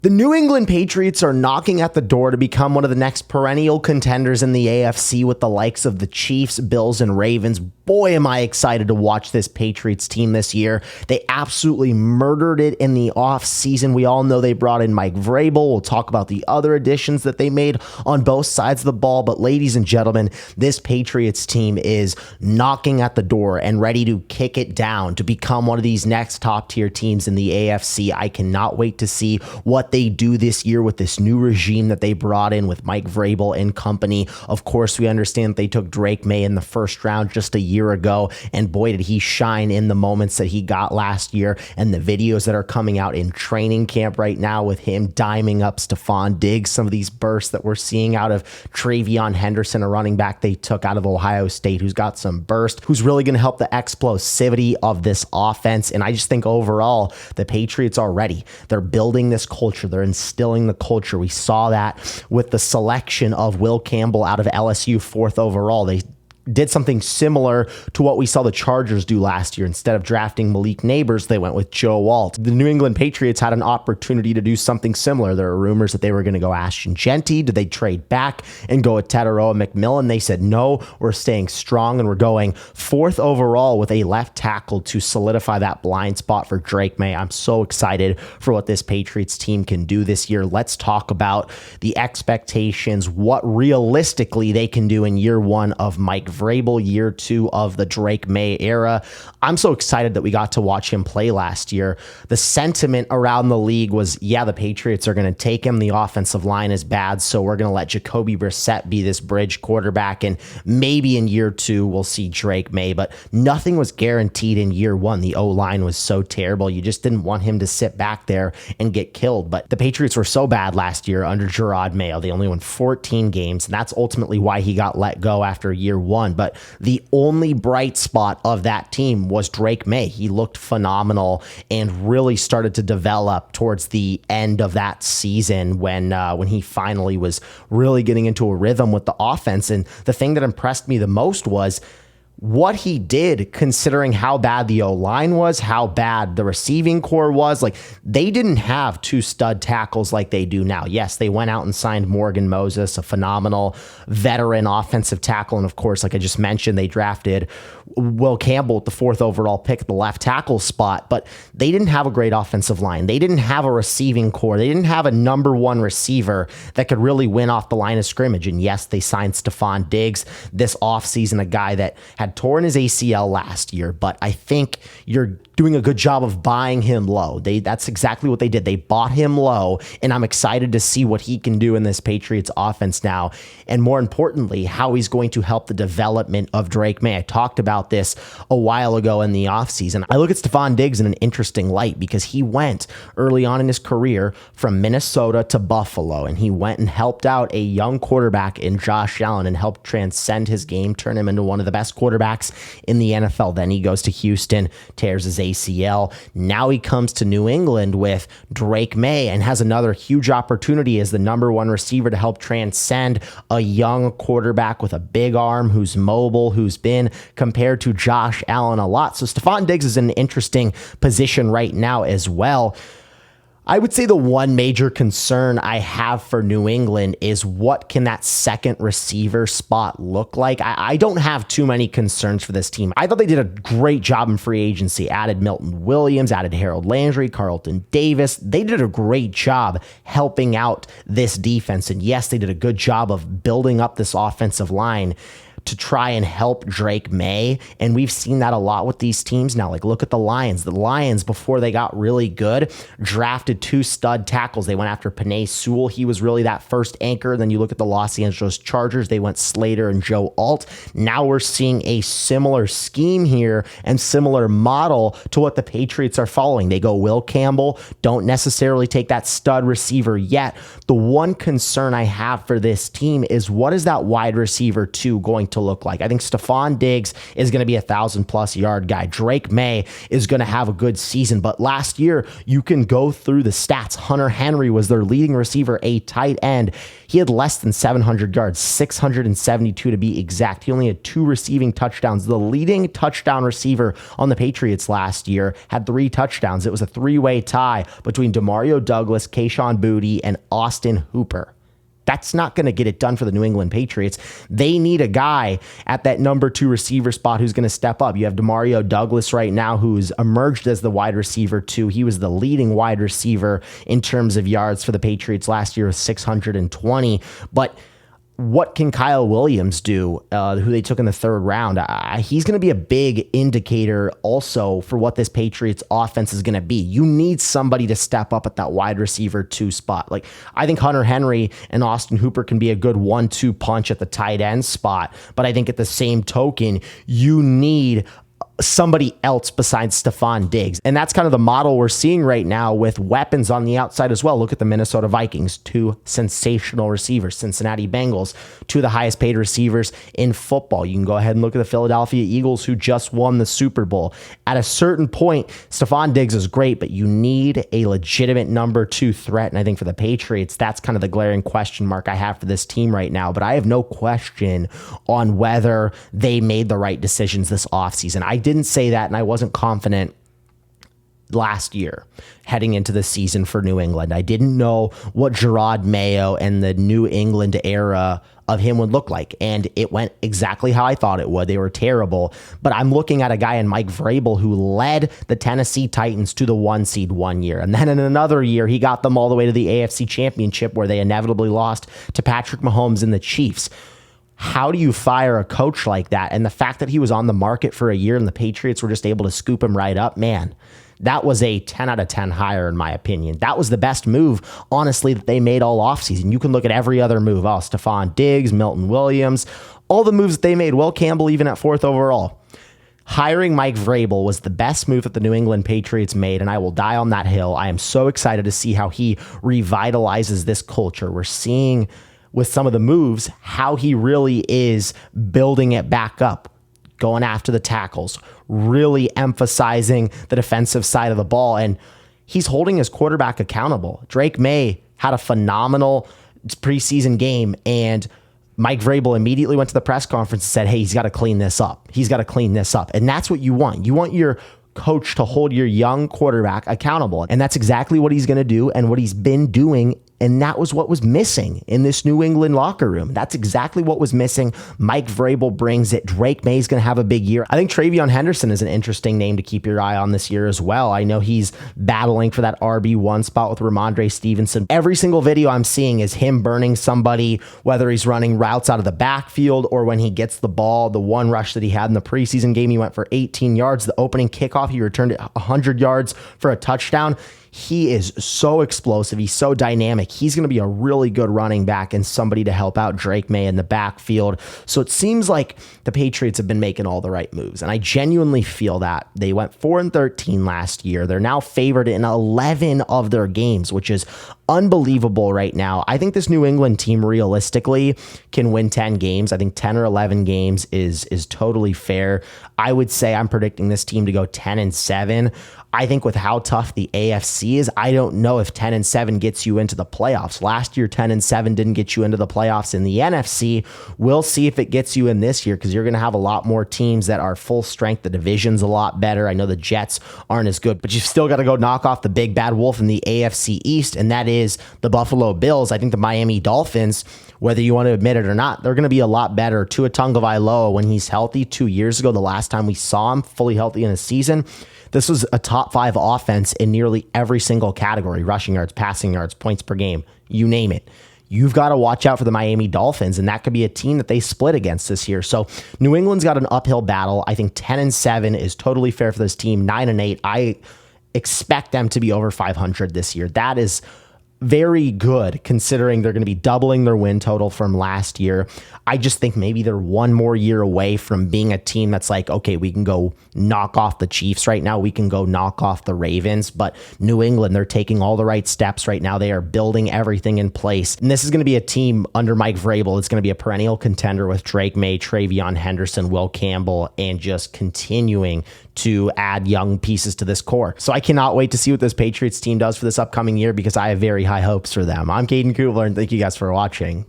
The New England Patriots are knocking at the door to become one of the next perennial contenders in the AFC with the likes of the Chiefs, Bills, and Ravens. Boy, am I excited to watch this Patriots team this year. They absolutely murdered it in the offseason. We all know they brought in Mike Vrabel. We'll talk about the other additions that they made on both sides of the ball. But ladies and gentlemen, this Patriots team is knocking at the door and ready to kick it down to become one of these next top-tier teams in the AFC. I cannot wait to see what they do this year with this new regime that they brought in with Mike Vrabel and company. Of course, we understand they took Drake Maye in the first round just a year ago, and boy, did he shine in the moments that he got last year, and the videos that are coming out in training camp right now with him diming up Stephon Diggs, some of these bursts that we're seeing out of Travion Henderson, a running back they took out of Ohio State, who's got some burst, who's really going to help the explosivity of this offense. And I just think overall, the Patriots are ready. They're building this culture. They're instilling the culture. We saw that with the selection of Will Campbell out of LSU, 4th overall. They did something similar to what we saw the Chargers do last year. Instead of drafting Malik Neighbors, they went with Joe Alt. The New England Patriots had an opportunity to do something similar. There were rumors that they were going to go Ashton Genty. Did they trade back and go with Teteroa McMillan? They said, no, we're staying strong and we're going 4th overall with a left tackle to solidify that blind spot for Drake Maye. I'm so excited for what this Patriots team can do this year. Let's talk about the expectations, what realistically they can do in year 1 of Mike Vrabel, year 2 of the Drake Maye era. I'm so excited that we got to watch him play last year. The sentiment around the league was, yeah, the Patriots are going to take him. The offensive line is bad, so we're going to let Jacoby Brissett be this bridge quarterback, and maybe in year 2 we'll see Drake Maye, but nothing was guaranteed in year 1. The O-line was so terrible. You just didn't want him to sit back there and get killed, but the Patriots were so bad last year under Jerod Mayo. They only won 14 games, and that's ultimately why he got let go after year 1. But the only bright spot of that team was Drake Maye. He looked phenomenal and really started to develop towards the end of that season when he finally was really getting into a rhythm with the offense. And the thing that impressed me the most was what he did, considering how bad the O-line was, how bad the receiving core was. Like, they didn't have 2 stud tackles like they do now. Yes, they went out and signed Morgan Moses, a phenomenal veteran offensive tackle. And of course, like I just mentioned, they drafted Will Campbell at the 4th overall pick at the left tackle spot, but they didn't have a great offensive line. They didn't have a receiving core. They didn't have a number 1 receiver that could really win off the line of scrimmage. And yes, they signed Stephon Diggs this offseason, a guy that had torn his ACL last year, but I think you're doing a good job of buying him low. That's exactly what they did. They bought him low, and I'm excited to see what he can do in this Patriots offense now, and more importantly, how he's going to help the development of Drake Maye. I talked about this a while ago in the offseason. I look at Stephon Diggs in an interesting light because he went early on in his career from Minnesota to Buffalo, and he went and helped out a young quarterback in Josh Allen and helped transcend his game, turn him into one of the best quarterbacks in the NFL. Then he goes to Houston, tears his ACL. Now he comes to New England with Drake Maye and has another huge opportunity as the number 1 receiver to help transcend a young quarterback with a big arm who's mobile, who's been compared to Josh Allen a lot. So Stephon Diggs is in an interesting position right now as well. I would say the one major concern I have for New England is what can that second receiver spot look like? I don't have too many concerns for this team. I thought they did a great job in free agency, added Milton Williams, added Harold Landry, Carlton Davis. They did a great job helping out this defense. And yes, they did a good job of building up this offensive line to try and help Drake Maye. And we've seen that a lot with these teams now. Like, look at the Lions. The Lions, before they got really good, drafted 2 stud tackles. They went after Penei Sewell. He was really that first anchor. Then you look at the Los Angeles Chargers. They went Slater and Joe Alt. Now we're seeing a similar scheme here and similar model to what the Patriots are following. They go Will Campbell, don't necessarily take that stud receiver yet. The one concern I have for this team is, what is that wide receiver 2 going to look like. I think Stephon Diggs is going to be a 1,000+ yard guy. Drake Maye is going to have a good season. But last year, you can go through the stats. Hunter Henry was their leading receiver, a tight end. He had less than 700 yards, 672 to be exact. He only had 2 receiving touchdowns. The leading touchdown receiver on the Patriots last year had 3 touchdowns. It was a 3-way tie between Demario Douglas, Kayshon Boutte, and Austin Hooper. That's not going to get it done for the New England Patriots. They need a guy at that number 2 receiver spot who's going to step up. You have Demario Douglas right now, who's emerged as the wide receiver 2. He was the leading wide receiver in terms of yards for the Patriots last year with 620. But what can Kyle Williams do, who they took in the 3rd round? He's going to be a big indicator also for what this Patriots offense is going to be. You need somebody to step up at that wide receiver 2 spot. Like, I think Hunter Henry and Austin Hooper can be a good 1-2 punch at the tight end spot. But I think at the same token, you need somebody else besides Stephon Diggs. And that's kind of the model we're seeing right now with weapons on the outside as well. Look at the Minnesota Vikings, 2 sensational receivers. Cincinnati Bengals, 2 of the highest paid receivers in football. You can go ahead and look at the Philadelphia Eagles, who just won the Super Bowl. At a certain point, Stephon Diggs is great, but you need a legitimate number 2 threat. And I think for the Patriots, that's kind of the glaring question mark I have for this team right now. But I have no question on whether they made the right decisions this offseason. I didn't say that, and I wasn't confident last year heading into the season for New England. I didn't know what Gerard Mayo and the New England era of him would look like, and it went exactly how I thought it would. They were terrible, but I'm looking at a guy in Mike Vrabel who led the Tennessee Titans to the 1 seed one year, and then in another year, he got them all the way to the AFC Championship, where they inevitably lost to Patrick Mahomes and the Chiefs. How do you fire a coach like that? And the fact that he was on the market for a year and the Patriots were just able to scoop him right up, man, that was a 10 out of 10 hire in my opinion. That was the best move, honestly, that they made all offseason. You can look at every other move. Oh, Stephon Diggs, Milton Williams, all the moves that they made. Will Campbell even at 4th overall. Hiring Mike Vrabel was the best move that the New England Patriots made, and I will die on that hill. I am so excited to see how he revitalizes this culture. We're seeing with some of the moves how he really is building it back up, going after the tackles, really emphasizing the defensive side of the ball, and he's holding his quarterback accountable. Drake Maye had a phenomenal preseason game, and Mike Vrabel immediately went to the press conference and said, hey, he's got to clean this up. He's got to clean this up. And that's what you want. You want your coach to hold your young quarterback accountable. And that's exactly what he's going to do and what he's been doing. And that was what was missing in this New England locker room. That's exactly what was missing. Mike Vrabel brings it. Drake Maye is going to have a big year. I think Travion Henderson is an interesting name to keep your eye on this year as well. I know he's battling for that RB1 spot with Ramondre Stevenson. Every single video I'm seeing is him burning somebody, whether he's running routes out of the backfield or when he gets the ball. The one rush that he had in the preseason game, he went for 18 yards. The opening kickoff, he returned it 100 yards for a touchdown. He is so explosive. He's so dynamic. He's going to be a really good running back and somebody to help out Drake Maye in the backfield. So it seems like the Patriots have been making all the right moves. And I genuinely feel that. They went 4-13 last year. They're now favored in 11 of their games, which is unbelievable right now. I think this New England team realistically can win 10 games. I think 10 or 11 games is totally fair. I would say I'm predicting this team to go 10-7. I think with how tough the AFC is, I don't know if 10-7 gets you into the playoffs. Last year, 10-7 didn't get you into the playoffs in the NFC. We'll see if it gets you in this year, because you're going to have a lot more teams that are full strength. The division's a lot better. I know the Jets aren't as good, but you've still got to go knock off the big bad wolf in the AFC East, and that is the Buffalo Bills. I think the Miami Dolphins, whether you want to admit it or not, they're going to be a lot better. Tua Tagovailoa, when he's healthy, 2 years ago, the last time we saw him fully healthy in a season, this was a top 5 offense in nearly every single category: rushing yards, passing yards, points per game, you name it. You've got to watch out for the Miami Dolphins, and that could be a team that they split against this year. So New England's got an uphill battle. I think 10-7 is totally fair for this team. 9-8, I expect them to be over 500 this year. That is very good considering they're going to be doubling their win total from last year. I just think maybe they're one more year away from being a team that's like, okay, we can go knock off the Chiefs right now. We can go knock off the Ravens. But New England, they're taking all the right steps right now. They are building everything in place. And this is going to be a team under Mike Vrabel. It's going to be a perennial contender with Drake Maye, Travion Henderson, Will Campbell, and just continuing to add young pieces to this core. So I cannot wait to see what this Patriots team does for this upcoming year because I have very high hopes for them. I'm Caden Kubler, and thank you guys for watching.